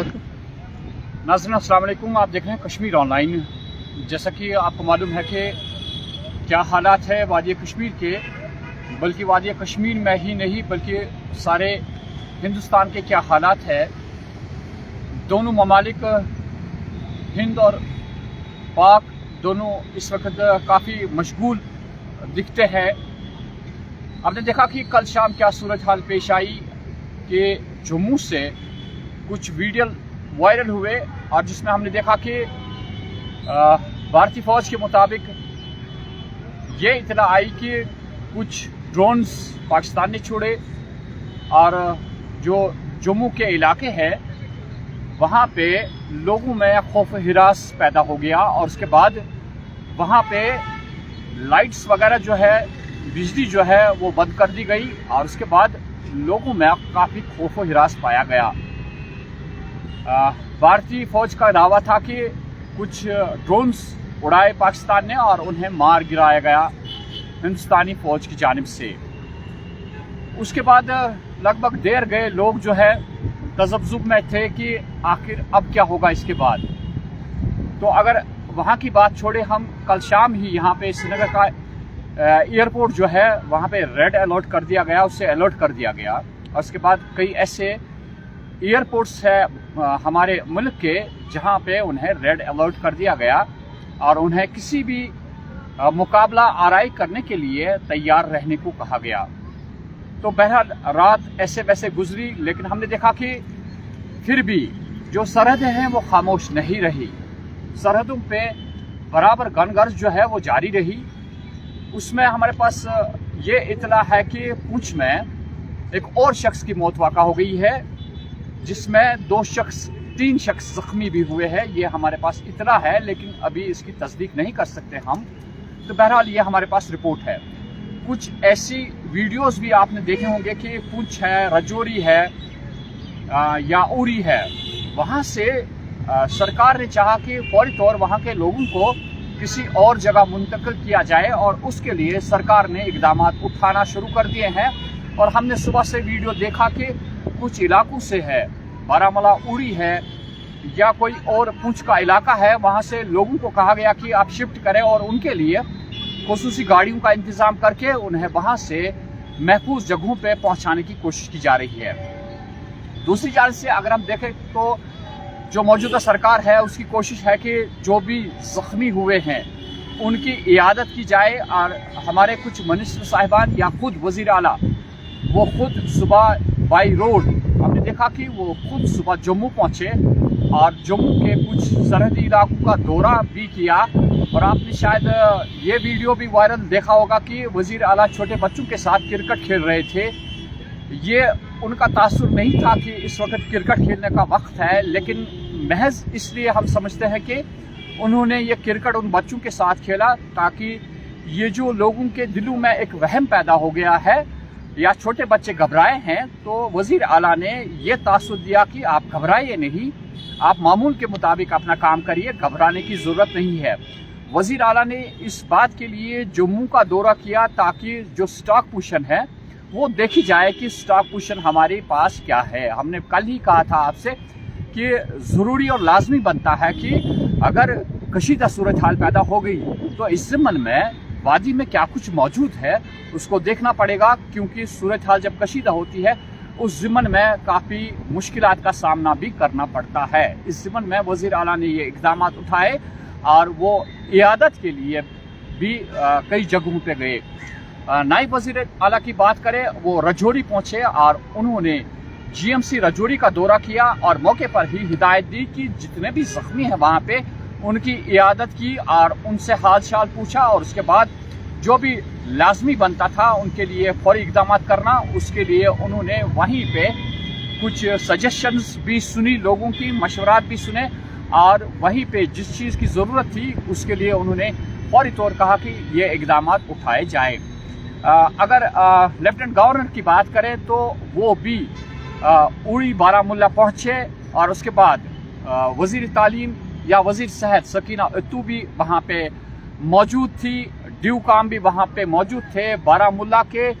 तक। नाज़रीन अस्सलाम वालेकुम, आप देख रहे हैं कश्मीर ऑनलाइन। जैसा कि आपको मालूम है कि क्या हालात है वादी कश्मीर के, बल्कि वादी कश्मीर में ही नहीं बल्कि सारे हिंदुस्तान के क्या हालात है। दोनों ममालिक हिंद और पाक दोनों इस वक्त काफ़ी मशगूल दिखते हैं। आपने देखा कि कल शाम क्या सूरत हाल पेश आई कि जम्मू से कुछ वीडियो वायरल हुए और जिसमें हमने देखा कि भारतीय फ़ौज के मुताबिक ये इतला आई कि कुछ ड्रोन्स पाकिस्तान ने छोड़े और जो जम्मू के इलाके हैं वहाँ पे लोगों में खौफ हिरास पैदा हो गया और उसके बाद वहाँ पे लाइट्स वगैरह जो है, बिजली जो है वो बंद कर दी गई और उसके बाद लोगों में काफ़ी खौफ हिरास पाया गया। भारतीय फ़ौज का दावा था कि कुछ ड्रोन्स उड़ाए पाकिस्तान ने और उन्हें मार गिराया गया हिंदुस्तानी फ़ौज की जानिब से। उसके बाद लगभग देर गए लोग जो है तजब्जुब में थे कि आखिर अब क्या होगा इसके बाद। तो अगर वहाँ की बात छोड़े, हम कल शाम ही यहाँ पे श्रीनगर का एयरपोर्ट जो है वहाँ पे रेड अलर्ट कर दिया गया, उससे अलर्ट कर दिया गया। और उसके बाद कई ऐसे एयरपोर्ट्स है हमारे मुल्क के जहाँ पे उन्हें रेड अलर्ट कर दिया गया और उन्हें किसी भी मुकाबला आराई करने के लिए तैयार रहने को कहा गया। तो बहरहाल रात ऐसे वैसे गुजरी, लेकिन हमने देखा कि फिर भी जो सरहदें हैं वो खामोश नहीं रही। सरहदों पे बराबर गनगर्ज जो है वो जारी रही। उसमें हमारे पास ये इतला है कि पुंछ में एक और शख्स की मौत वाक़ा हो गई है, जिसमें 3 शख्स जख्मी भी हुए हैं। ये हमारे पास इतला है, लेकिन अभी इसकी तस्दीक नहीं कर सकते हम। तो बहरहाल ये हमारे पास रिपोर्ट है। कुछ ऐसी वीडियोस भी आपने देखे होंगे कि पुंछ है, रजौरी है या उरी है, वहाँ से सरकार ने चाहा कि फौरी तौर वहाँ के लोगों को किसी और जगह मुंतकिल किया जाए और उसके लिए सरकार ने इकदाम उठाना शुरू कर दिए हैं। और हमने सुबह से वीडियो देखा कि कुछ इलाकों से है, बारामूला, उरी है या कोई और पुंछ का इलाका है, वहाँ से लोगों को कहा गया कि आप शिफ्ट करें और उनके लिए खुसूसी गाड़ियों का इंतज़ाम करके उन्हें वहाँ से महफूज जगहों पे पहुँचाने की कोशिश की जा रही है। दूसरी जानब से अगर हम देखें तो जो मौजूदा सरकार है उसकी कोशिश है कि जो भी ज़ख्मी हुए हैं उनकी इयादत की जाए और हमारे कुछ मिनिस्टर साहिबान या खुद वज़ीर आला वो खुद सुबह बाई रोड हमने देखा कि वो खुद सुबह जम्मू पहुँचे और जम्मू के कुछ सरहदी इलाकों का दौरा भी किया। और आपने शायद ये वीडियो भी वायरल देखा होगा कि वज़ीर आला छोटे बच्चों के साथ क्रिकेट खेल रहे थे। ये उनका तासुर नहीं था कि इस वक्त क्रिकेट खेलने का वक्त है, लेकिन महज इसलिए हम समझते हैं कि उन्होंने ये क्रिकेट उन बच्चों के साथ खेला ताकि ये जो लोगों के दिलों में एक वहम पैदा हो गया है या छोटे बच्चे घबराए हैं, तो वज़ीर आला ने ये तासुर दिया कि आप घबराइए नहीं, आप मामूल के मुताबिक अपना काम करिए, घबराने की ज़रूरत नहीं है। वज़ीर आला ने इस बात के लिए जम्मू का दौरा किया ताकि जो स्टॉक पोजीशन है वो देखी जाए कि स्टॉक पोजीशन हमारे पास क्या है। हमने कल ही कहा था आपसे कि ज़रूरी और लाजमी बनता है कि अगर कशीदा सूरत हाल पैदा हो गई तो इस ज़मन में वादी में क्या कुछ मौजूद है उसको देखना पड़ेगा, क्योंकि सूरत हाल जब कशीदा होती है उस ज़मन में काफ़ी मुश्किलात का सामना भी करना पड़ता है। इस ज़मन में वज़ीर आला ने ये इक़दाम उठाए और वो इयादत के लिए भी कई जगहों पे गए। नायब वज़ीर आला की बात करें, वो रजौरी पहुँचे और उन्होंने GMC रजौरी का दौरा किया और मौके पर ही हिदायत दी कि जितने भी ज़ख्मी हैं वहाँ पे उनकी इयादत की और उनसे हाल चाल पूछा और उसके बाद जो भी लाजमी बनता था उनके लिए फौरी इक़दाम करना, उसके लिए उन्होंने वहीं पे कुछ सजेशंस भी सुनी, लोगों की मशवरात भी सुने और वहीं पे जिस चीज़ की ज़रूरत थी उसके लिए उन्होंने फौरी तौर कहा कि ये इक़दाम उठाए जाएँ। अगर लेफ्टिनेंट गवर्नर की बात करें तो वो भी उड़ी बारामूला पहुँचे और उसके बाद वज़ीर तालीम या वज़ीर सेहत सकीना अत्तू भी वहाँ पे मौजूद थी, ड्यू काम भी वहाँ पे मौजूद थे। बारामूला के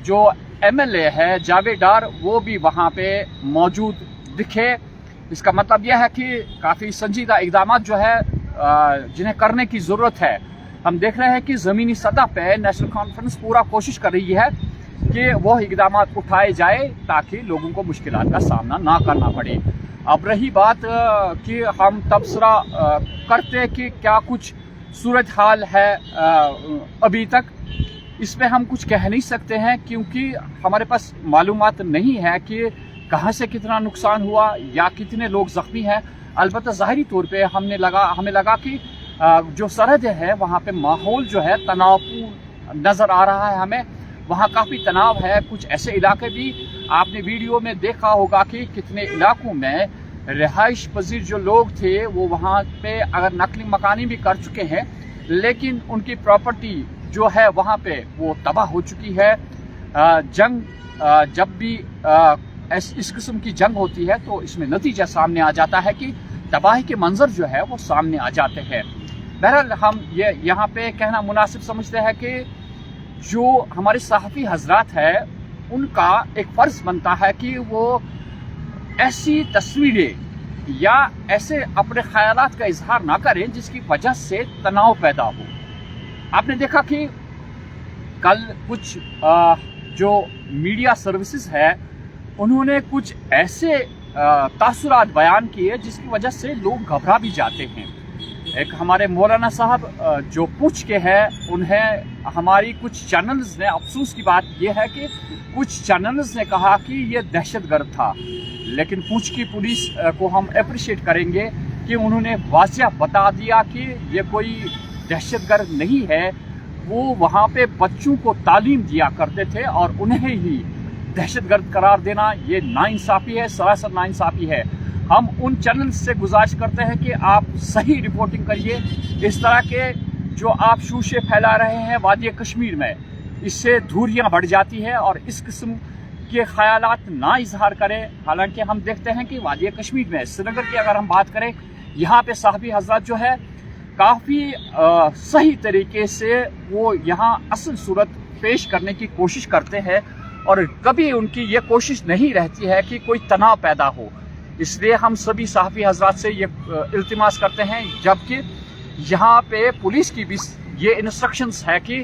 जो MLA है जावेद डार वो भी वहाँ पे मौजूद दिखे। इसका मतलब यह है कि काफ़ी संजीदा इकदाम जो है जिन्हें करने की ज़रूरत है। हम देख रहे हैं कि ज़मीनी सतह पे नेशनल कॉन्फ्रेंस पूरा कोशिश कर रही है कि वो इकदाम उठाए जाए ताकि लोगों को मुश्किलात का सामना ना करना पड़े। अब रही बात कि हम तबसरा करते कि क्या कुछ सूरत हाल है अभी तक, इस पे हम कुछ कह नहीं सकते हैं क्योंकि हमारे पास मालूमात नहीं है कि कहाँ से कितना नुकसान हुआ या कितने लोग ज़ख्मी हैं। अलबत्ता ज़ाहिरी तौर पे हमें लगा कि जो सरहदें हैं वहाँ पे माहौल जो है तनावपूर्ण नज़र आ रहा है हमें, वहाँ काफ़ी तनाव है। कुछ ऐसे इलाके भी आपने वीडियो में देखा होगा कि कितने इलाकों में रिहाइश पजीर जो लोग थे वो वहाँ पे अगर नकली मकानी भी कर चुके हैं लेकिन उनकी प्रॉपर्टी जो है वहाँ पे वो तबाह हो चुकी है। जब भी इस किस्म की जंग होती है तो इसमें नतीजा सामने आ जाता है कि तबाही के मंजर जो है वो सामने आ जाते हैं। बहरहाल हम ये यहाँ पे कहना मुनासिब समझते हैं कि जो हमारे सहाफ़ी हजरात है उनका एक फ़र्ज़ बनता है कि वो ऐसी तस्वीरें या ऐसे अपने ख्यालात का इजहार ना करें जिसकी वजह से तनाव पैदा हो। आपने देखा कि कल कुछ जो मीडिया सर्विसेज है उन्होंने कुछ ऐसे तासुरात बयान किए जिसकी वजह से लोग घबरा भी जाते हैं। एक हमारे मौलाना साहब जो पूंछ के हैं, उन्हें हमारी कुछ चैनल्स ने, अफसोस की बात यह है कि कुछ चैनल्स ने कहा कि ये दहशतगर्द था, लेकिन पूंछ की पुलिस को हम अप्रिशिएट करेंगे कि उन्होंने वाज़िह बता दिया कि ये कोई दहशतगर्द नहीं है। वो वहाँ पे बच्चों को तालीम दिया करते थे और उन्हें ही दहशतगर्द करार देना ये नाइंसाफ़ी है, सरासर नाइंसाफ़ी है। हम उन चैनल्स से गुजारिश करते हैं कि आप सही रिपोर्टिंग करिए। इस तरह के जो आप शूशे फैला रहे हैं वादी कश्मीर में, इससे दूरियां बढ़ जाती है और इस किस्म के ख्यालात ना इजहार करें। हालांकि हम देखते हैं कि वादी कश्मीर में श्रीनगर की अगर हम बात करें, यहाँ पे सहाफ़ी हज़रात जो है काफ़ी सही तरीके से वो यहाँ असल सूरत पेश करने की कोशिश करते हैं और कभी उनकी ये कोशिश नहीं रहती है कि कोई तनाव पैदा हो। इसलिए हम सभी सहाफ़ी हज़रात से ये इल्तिमास करते हैं, जबकि यहाँ पे पुलिस की भी ये इंस्ट्रक्शंस है कि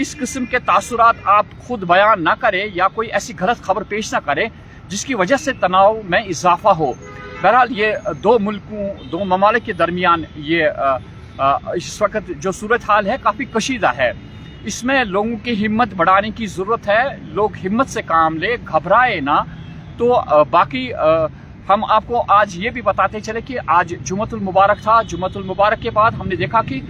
इस किस्म के तासुरात आप खुद बयान ना करें या कोई ऐसी गलत खबर पेश ना करें जिसकी वजह से तनाव में इजाफा हो। बहरहाल ये दो ममालिक के दरमियान ये इस वक्त जो सूरत हाल है काफ़ी कशीदा है। इसमें लोगों की हिम्मत बढ़ाने की ज़रूरत है। लोग हिम्मत से काम ले, घबराए ना। तो बाकी हम आपको आज ये भी बताते चले कि आज जुम्मतुल मुबारक था। जुम्मतुल मुबारक के बाद हमने देखा कि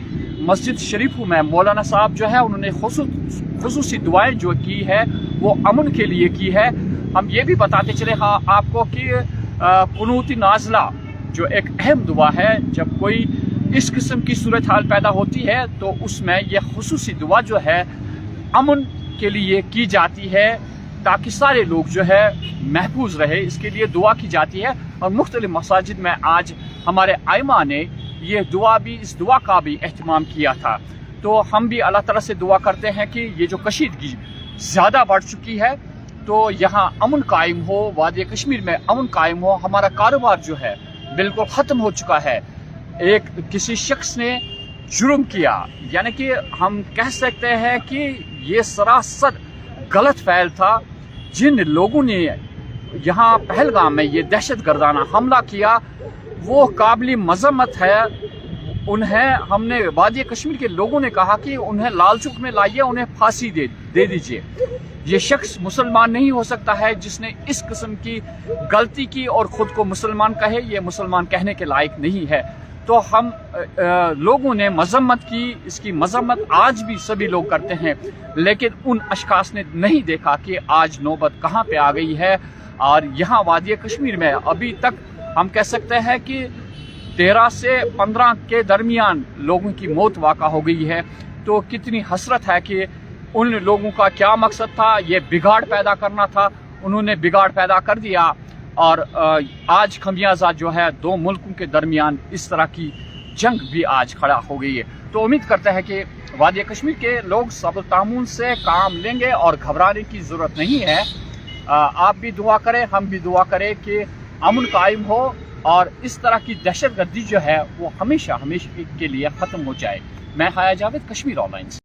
मस्जिद शरीफों में मौलाना साहब जो है उन्होंने खुसूसी दुआएं जो की है वो अमन के लिए की है। हम ये भी बताते चले आपको कि कुनूती नाज़िला जो एक अहम दुआ है, जब कोई इस किस्म की सूरत हाल पैदा होती है तो उसमें यह खुसूसी दुआ जो है अमन के लिए की जाती है ताकि सारे लोग जो है महफूज रहे, इसके लिए दुआ की जाती है। और मुख्तलिफ मसाजिद में आज हमारे आइमा ने इस दुआ का भी एहतमाम किया था। तो हम भी अल्लाह ताला से दुआ करते हैं कि ये जो कशीदगी ज़्यादा बढ़ चुकी है तो यहाँ अमन कायम हो, वादी कश्मीर में अमन कायम हो। हमारा कारोबार जो है बिल्कुल ख़त्म हो चुका है। एक किसी शख्स ने जुर्म किया, यानी कि हम कह सकते हैं कि ये सरासर गलत फ़ैल था। जिन लोगों ने यहाँ पहलगाम में ये दहशतगर्दाना हमला किया वो काबिल मज़म्मत है। उन्हें हमने वादी कश्मीर के लोगों ने कहा कि उन्हें लाल चौक में लाइए, उन्हें फांसी दे दीजिए। ये शख्स मुसलमान नहीं हो सकता है जिसने इस किस्म की गलती की और ख़ुद को मुसलमान कहे। ये मुसलमान कहने के लायक नहीं है। तो हम लोगों ने मज़म्मत की, इसकी मज़म्मत आज भी सभी लोग करते हैं, लेकिन उन अशखास ने नहीं देखा कि आज नौबत कहाँ पे आ गई है। और यहाँ वादी कश्मीर में अभी तक हम कह सकते हैं कि 13 से 15 के दरमियान लोगों की मौत वाक़ा हो गई है। तो कितनी हसरत है कि उन लोगों का क्या मकसद था, ये बिगाड़ पैदा करना था, उन्होंने बिगाड़ पैदा कर दिया और आज खमियाजा जो है दो मुल्कों के दरमियान इस तरह की जंग भी आज खड़ा हो गई है। तो उम्मीद करते हैं कि वादी कश्मीर के लोग सब्र तामुन से काम लेंगे और घबराने की ज़रूरत नहीं है। आप भी दुआ करें, हम भी दुआ करें कि امن قائم ہو اور اس طرح کی دہشت گردی جو ہے وہ ہمیشہ کے لیے ختم ہو جائے. میں حیا جاوید، کشمیر آن لائن.